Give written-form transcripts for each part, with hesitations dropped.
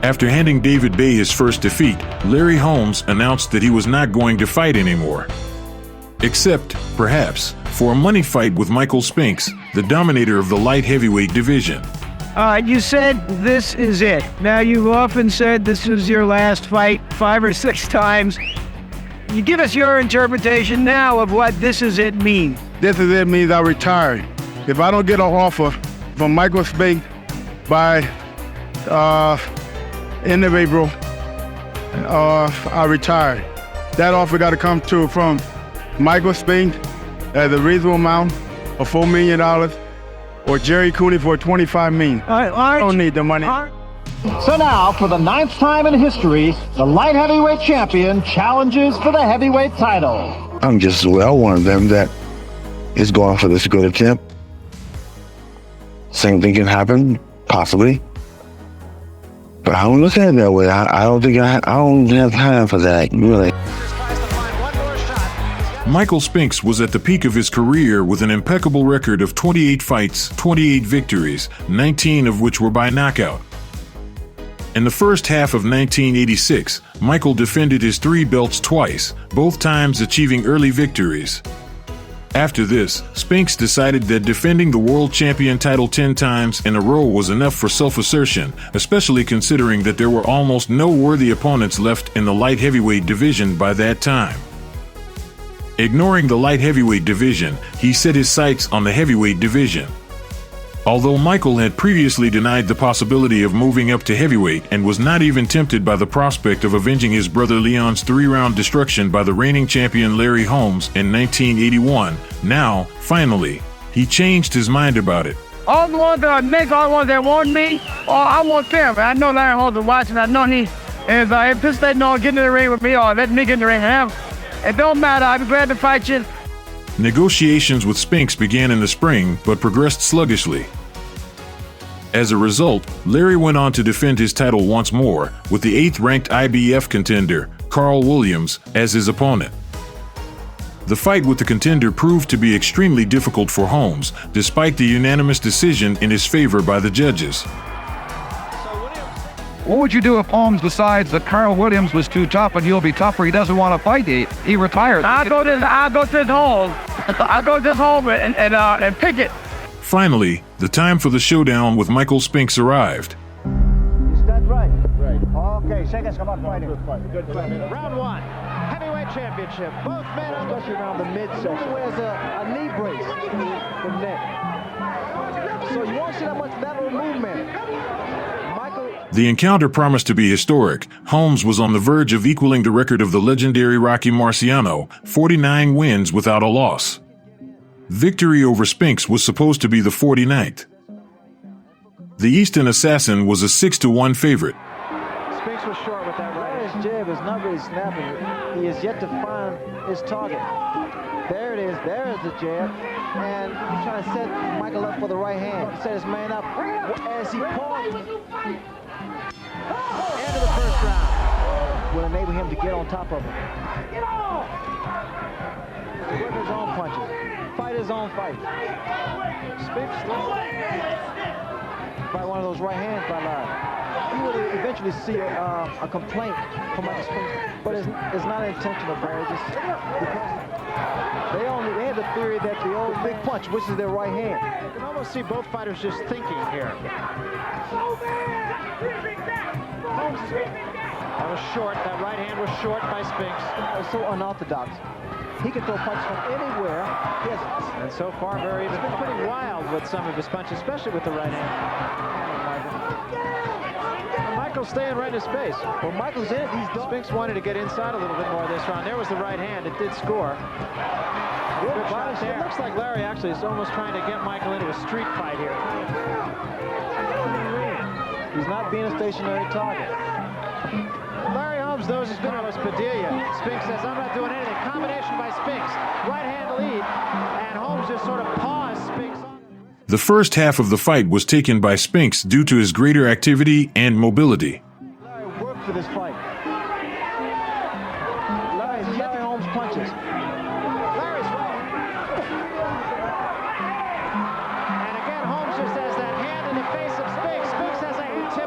After handing David Bey his first defeat, Larry Holmes announced that he was not going to fight anymore. Except, perhaps, for a money fight with Michael Spinks, the dominator of the light heavyweight division. You said this is it. Now, you've often said this is your last fight 5 or 6 times. You give us your interpretation now of what this is it means. This is it means I retire. If I don't get an offer from Michael Spinks by end of April, I retire. That offer got to come from Michael Spinks at a reasonable amount of $4 million or Jerry Cooney for $25 million. I don't need the money. So now, for the 9th time in history, the light heavyweight champion challenges for the heavyweight title. I'm just well one of them that is going for this good attempt. Same thing can happen, possibly. But I don't look at it that way. I don't think I don't have time for that, really. Michael Spinks was at the peak of his career with an impeccable record of 28 fights, 28 victories, 19 of which were by knockout. In the first half of 1986, Michael defended his 3 belts twice, both times achieving early victories. After this, Spinks decided that defending the world champion title 10 times in a row was enough for self-assertion, especially considering that there were almost no worthy opponents left in the light heavyweight division by that time. Ignoring the light heavyweight division, he set his sights on the heavyweight division. Although Michael had previously denied the possibility of moving up to heavyweight and was not even tempted by the prospect of avenging his brother Leon's 3-round destruction by the reigning champion Larry Holmes in 1981, now, finally, he changed his mind about it. All the ones that I make, all the ones that want me, I want them. I know Larry Holmes is watching. I know he is anticipating on getting in the ring with me or letting me get in the ring and have. It don't matter. I'd be glad to fight you. Negotiations with Spinks began in the spring, but progressed sluggishly. As a result, Larry went on to defend his title once more, with the 8th-ranked IBF contender, Carl Williams, as his opponent. The fight with the contender proved to be extremely difficult for Holmes, despite the unanimous decision in his favor by the judges. What would you do if Holmes decides that Carl Williams was too tough and you'll be tougher? He doesn't want to fight. He retired. I'll go to this home. I'll go to this home and pick it. Finally, the time for the showdown with Michael Spinks arrived. Is that right? Right. Okay, seconds come on fighting. Good fight. Round 1, heavyweight championship. Both men, especially around the midsection. He wears a knee brace for neck. So you won't see that much lateral movement. The encounter promised to be historic. Holmes was on the verge of equaling the record of the legendary Rocky Marciano, 49 wins without a loss. Victory over Spinks was supposed to be the 49th. The Eastern Assassin was a 6-1 favorite. Spinks was short with that right. His jab is not really snapping. He has yet to find his target. There it is. There is the jab. And he's trying to set Michael up for the right hand. He set his man up as he paused. End of the first round. Will enable him to get on top of him. Work his own punches. Fight his own fight. Spinks by one of those right hands by Larry. You will eventually see a complaint from Michael Spinks, but it's not intentional, Barry. Just because they have the theory that the old big punch, which is their right hand. You can almost see both fighters just thinking here. That was short. That right hand was short by Spinks. That was so unorthodox. He can throw punches from anywhere. Yes. And so far, he's been pretty wild with some of his punches, especially with the right hand. Michael's staying right in his face. Well, Michael's in it. Spinks wanted to get inside a little bit more this round. There was the right hand. It did score. Good shot there. It looks like Larry actually is almost trying to get Michael into a street fight here. He's not being a stationary target. Larry Holmes knows he's been on Padilla. Spinks says, I'm not doing anything. Combination by Spinks. Right hand lead. And Holmes just sort of paused Spinks. The first half of the fight was taken by Spinks due to his greater activity and mobility. Larry worked for this fight. Larry Holmes punches. Larry's right. And again, Holmes just has that hand in the face of Spinks. Spinks has a hand tip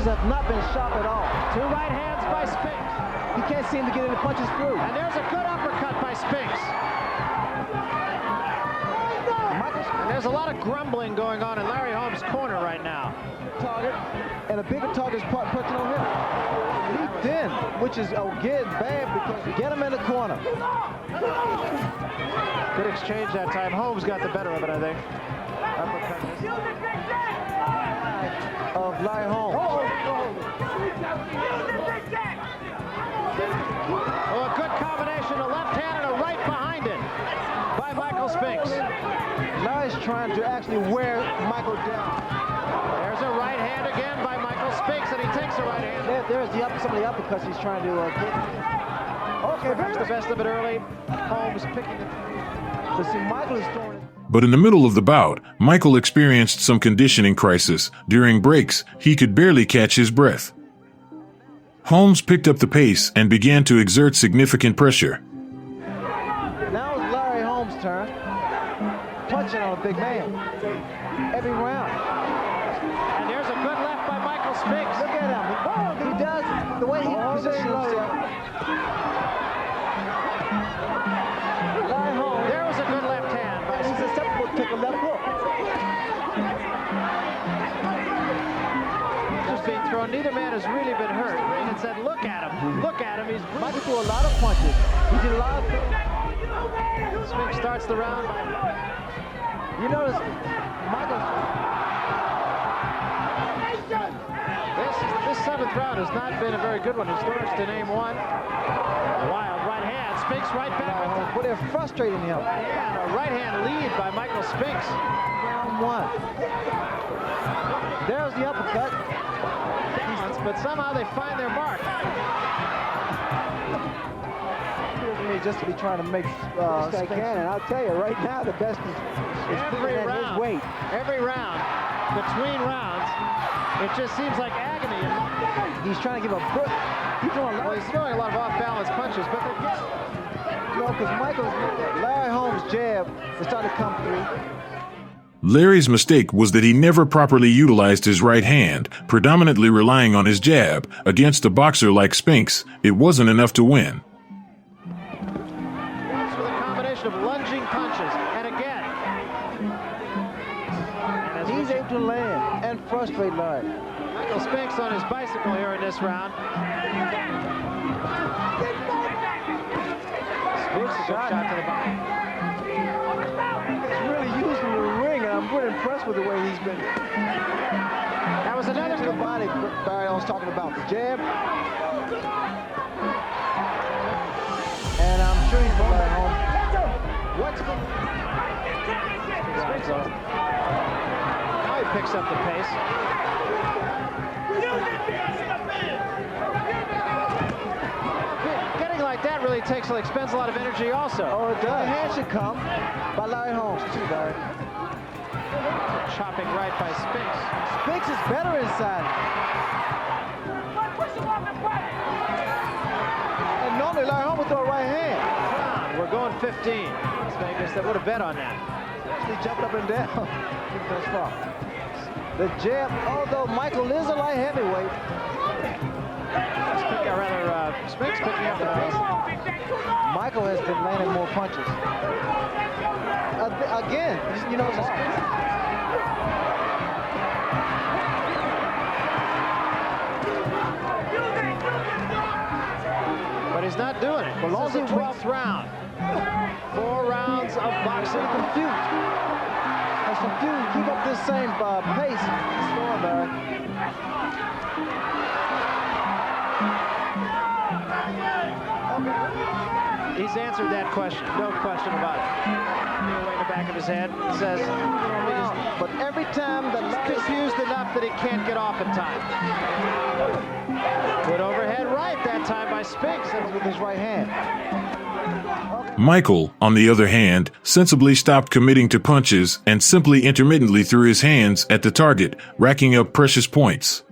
punches have not been sharp at all. Two right hands by Spinks. He can't seem to get any punches through. And there's a good uppercut by Spinks. And there's a lot of grumbling going on in Larry Holmes' corner right now. Target, and a bigger target is punching on him. Leaped in, which is again bad because you get him in the corner. Good exchange that time. Holmes got the better of it, I think. Uppercut of Larry Holmes. Oh, a good combination, a left hand and a right behind it by Michael Spinks. Larry's trying to actually wear Michael down. There's a right hand again by Michael Spinks, and he takes a right hand. There's some of the uppercuts he's trying to get. Okay, perhaps the best of it early. Holmes picking it. But see, Michael is throwing it. But in the middle of the bout, Michael experienced some conditioning crisis. During breaks, he could barely catch his breath. Holmes picked up the pace and began to exert significant pressure. Now it's Larry Holmes' turn. Punching on a big man. Every round. And there's a good left by Michael Spinks. Look at him. He does the way he positions himself. Larry Holmes. There was a good left hand by He's susceptible to take a left hook. Just being thrown. Neither man has really been hurt. And said, look at him. Look at him. He's Michael threw a lot of punches. He did a lot of things. Spinks starts the round. You notice, Michael. This seventh round has not been a very good one. Historics to name one. A wild right hand. Spinks right back. But they're frustrating him. Right hand. A right hand lead by Michael Spinks. Round one. There's the uppercut. But somehow they find their mark. Appears to me just to be trying to make best I can, and I'll tell you right now, the best is every at round. His weight. Every round, between rounds, it just seems like agony. He's trying to give a foot. He's throwing a lot of off-balance punches, but they're getting. No, because Larry Holmes' jab is starting to come through. Larry's mistake was that he never properly utilized his right hand, predominantly relying on his jab. Against a boxer like Spinks, it wasn't enough to win. That's with a combination of lunging punches, and again. And he's able to land and frustrate Larry. Michael Spinks on his bicycle here in this round. Spinks a good shot to the body. He's really using the ring, and I'm really impressed with the way he's been. That was another good body Barry was talking about. The jab. And I'm sure he's going back home. What's the... Now he picks up the pace. Getting like that really expends a lot of energy also. Oh, it does. The hand should come by Larry Holmes, too, Barry. Chopping right by Spinks. Spinks is better inside. And normally Larry Holmes would throw a right hand. We're going 15. Las Vegas, that would have bet on that. He jumped up and down. That's far. The jab, although Michael is a light heavyweight. Spinks picking up the pace. Michael has been landing more punches. Again, you know, but he's not doing it. Well, this is the 12th round. 4 rounds of boxing. Confused. Keep up this same pace. Slow Barry. He's answered that question, no question about it. Away in the back of his head, says, but every time he's confused enough that he can't get off in time. Good overhead right that time by Spinks. That was with his right hand. Michael, on the other hand, sensibly stopped committing to punches and simply intermittently threw his hands at the target, racking up precious points.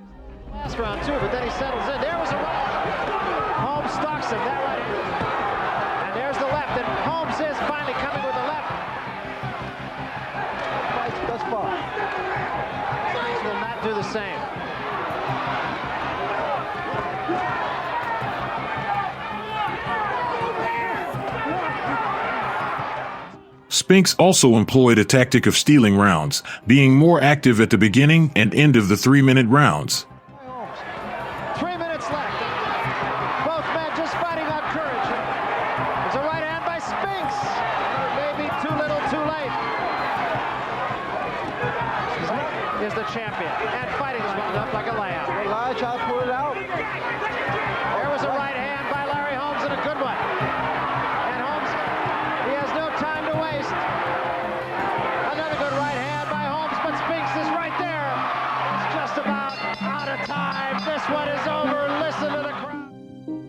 Last round too, but then he settles in. There was a right. Holmes stalks him, that right hand. And there's the left, and Holmes is finally coming with the left. Thus far. Spinks will not do the same. Spinks also employed a tactic of stealing rounds, being more active at the beginning and end of the 3-minute rounds. 3 minutes left. Both men just fighting on courage. There's a right hand by Spinks. Maybe too little, too late. Is the champion. And fighting wound up like a lamb. Larry tried to pull it out. There was a right hand by Larry Holmes and a good one. And Holmes, he has no time to waste. Another good right hand by Holmes, but Spinks is right there. It's just about out of time. This one is over. Listen to the crowd.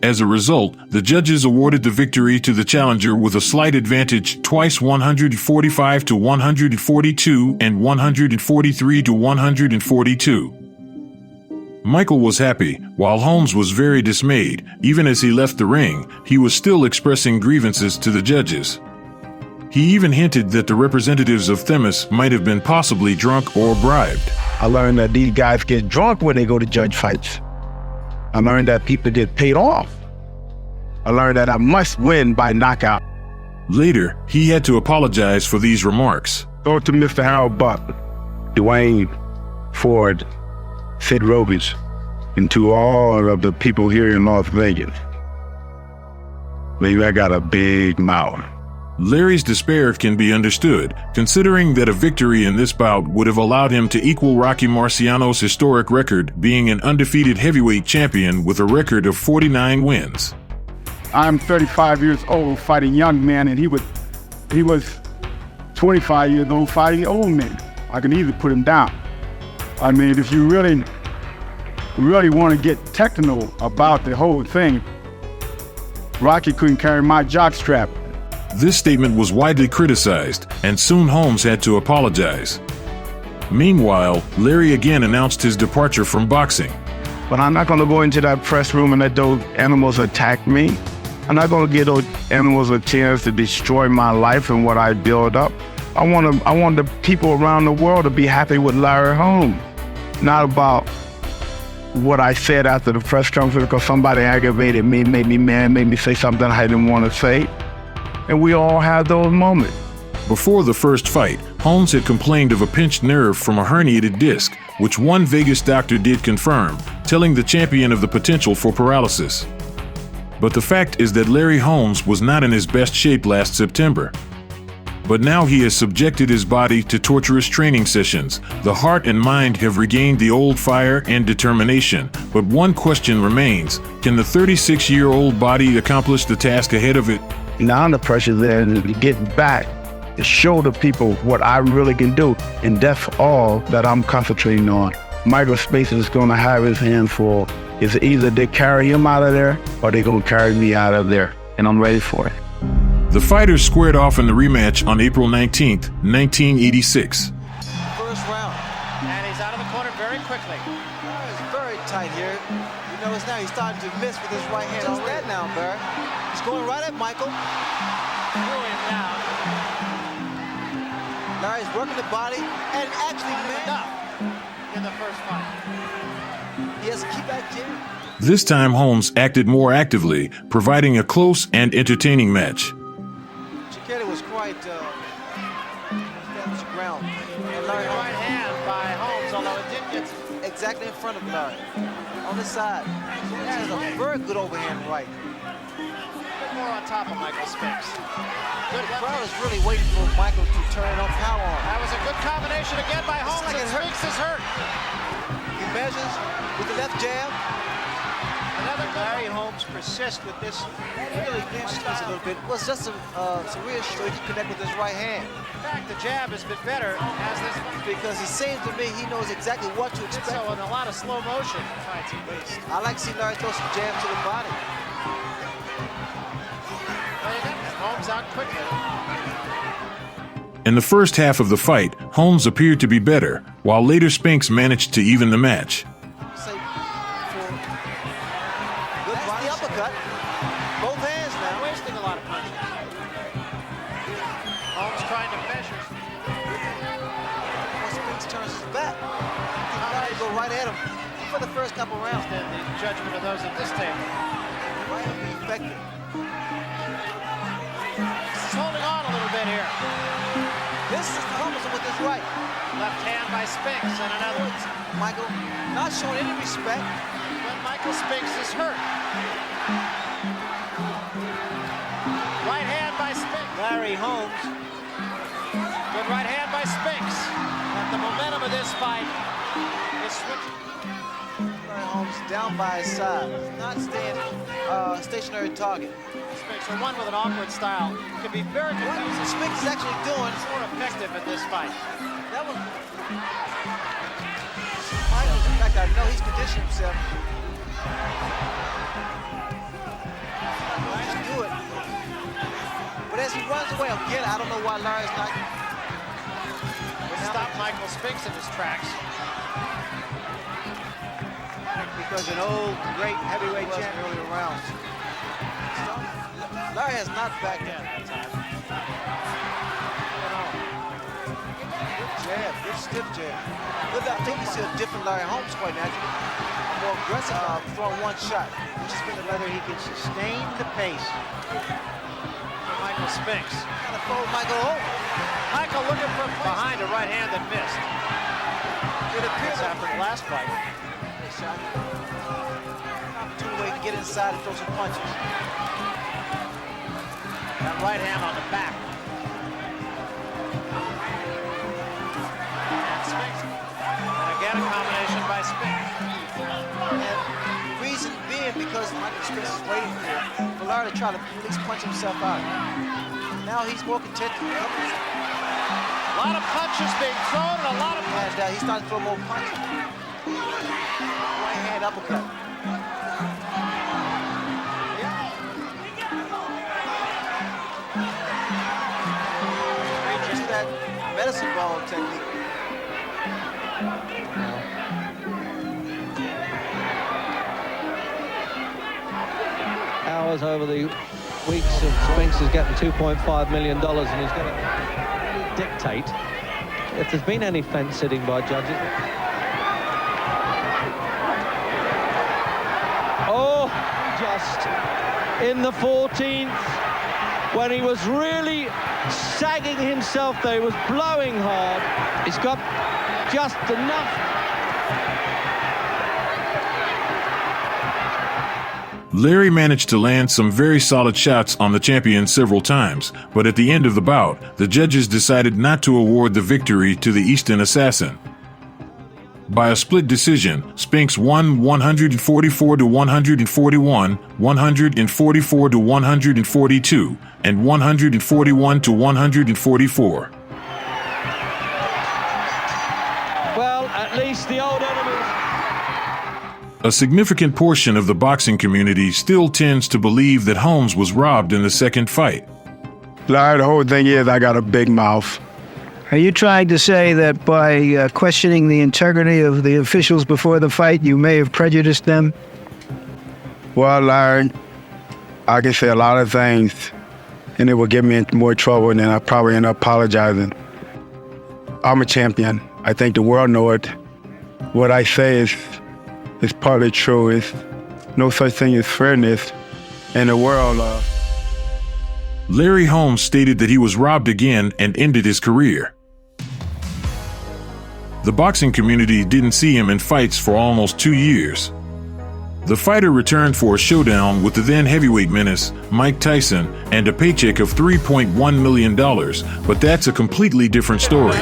As a result, the judges awarded the victory to the challenger with a slight advantage, twice 145 to 142 and 143 to 142. Michael was happy, while Holmes was very dismayed. Even as he left the ring, he was still expressing grievances to the judges. He even hinted that the representatives of Themis might have been possibly drunk or bribed. I learned that these guys get drunk when they go to judge fights. I learned that people get paid off. I learned that I must win by knockout. Later, he had to apologize for these remarks. Go to Mr. Harold Buck, Dwayne Ford, Sid Robies, and to all of the people here in Las Vegas. Maybe I got a big mouth. Larry's despair can be understood, considering that a victory in this bout would have allowed him to equal Rocky Marciano's historic record, being an undefeated heavyweight champion with a record of 49 wins. I'm 35 years old fighting young men, and he was 25 years old fighting old men. I can easily put him down. I mean, if you really want to get technical about the whole thing, Rocky couldn't carry my jockstrap. This statement was widely criticized, and soon Holmes had to apologize. Meanwhile, Larry again announced his departure from boxing. But I'm not going to go into that press room and let those animals attack me. I'm not going to give those animals a chance to destroy my life and what I build up. I want the people around the world to be happy with Larry Holmes, not about what I said after the press conference because somebody aggravated me, made me mad, made me say something I didn't want to say. And we all have those moments. Before the first fight, Holmes had complained of a pinched nerve from a herniated disc, which one Vegas doctor did confirm, telling the champion of the potential for paralysis. But the fact is that Larry Holmes was not in his best shape last September. But now he has subjected his body to torturous training sessions. The heart and mind have regained the old fire and determination. But one question remains: can the 36-year-old body accomplish the task ahead of it? Now the pressure there to get back, to show the people what I really can do. And that's all that I'm concentrating on. Michael Spinks is going to have his hand full. It's either they carry him out of there or they're going to carry me out of there. And I'm ready for it. The fighters squared off in the rematch on April 19th, 1986. First round. And he's out of the corner very quickly. It's very tight here. You notice now he's starting to miss with his right hand. Just that now, Barry. He's going right at Michael. Through him now. Larry's working the body and actually Enough in the first fight. He has to keep that jam. This time Holmes acted more actively, providing a close and entertaining match. Chiquetti was quite damage ground. And Larry Right hand by Holmes, although it did get exactly in front of Larry. On the side. That is a very good overhand right. more on top of Michael Spinks. The crowd is really waiting for Michael to turn it on power on. That was a good combination again by Holmes, and Spinks is hurt. He measures with the left jab. Another Larry Holmes persists with this Really damaged us a little bit. It was just some reassuring to connect with his right hand. In fact, the jab has been better as this Because it seems to me he knows exactly what to expect. so in a lot of slow motion fights at least. I like to see Larry throw some jabs to the body. Well, you got Holmes out quickly. In the first half of the fight, Holmes appeared to be better, while later Spinks managed to even the match. Say, good body uppercut. Both hands now. Wasting a lot of punches. Holmes trying to measure. Once Spinks turns his back, he's got to go right at him for the first couple rounds. Then the judgment of those at this table. Right will be effective. He's holding on a little bit here. This is Holmes with his right. Left hand by Spinks and another. Michael not showing any respect. When Michael Spinks is hurt. Right hand by Spinks. Larry Holmes. Good right hand by Spinks. But the momentum of this fight is switching. Larry Holmes down by his side. He's not staying stationary target. Spinks, the one with an awkward style, can be very confusing. Spinks is actually doing It's more effective in this fight. that was Michael's in fact, I know he's conditioned himself. Just do it. But as he runs away again, I don't know why Larry's not. Stop Michael Spinks in his tracks. Because an old great heavyweight champion earlier rounds. Larry has not backed down that time. Good jab, good stiff jab. Look, I think you see a different Larry Holmes quite naturally. More aggressive, throwing one shot, which has been whether he can sustain the pace. Michael Spinks. Kind of fold Michael over. Michael looking for behind a right hand that missed. It appears That's after the last fight. Opportunity way to get inside and throw some punches. That right hand on the back. And Spinks. And again a combination by Spinks. And reason being because Michael Spinks is waiting for Larry to try to at least punch himself out. Now he's more content to cover himself. A lot of punches being thrown and a lot of punches. And he's starting to throw more punches. Right hand uppercut. Just that medicine ball technique. Hours over the weeks of Spinks is getting $2.5 million, and he's going to dictate if there's been any fence sitting by judges. Oh, just in the 14th, when he was really sagging himself there, he was blowing hard. He's got just enough. Larry managed to land some very solid shots on the champion several times, but at the end of the bout, the judges decided not to award the victory to the Eastern Assassin. By a split decision, Spinks won 144-141, 144-142, and 141-144. Well, at least the old enemies. A significant portion of the boxing community still tends to believe that Holmes was robbed in the second fight. Larry, the whole thing is I got a big mouth. Are you trying to say that by questioning the integrity of the officials before the fight, you may have prejudiced them? Well, Larry, I can say a lot of things, and it will get me into more trouble, and then I probably end up apologizing. I'm a champion. I think the world knows it. What I say is partly true. It's no such thing as fairness in the world. Larry Holmes stated that he was robbed again and ended his career. The boxing community didn't see him in fights for almost 2 years. The fighter returned for a showdown with the then heavyweight menace, Mike Tyson, and a paycheck of $3.1 million, but that's a completely different story.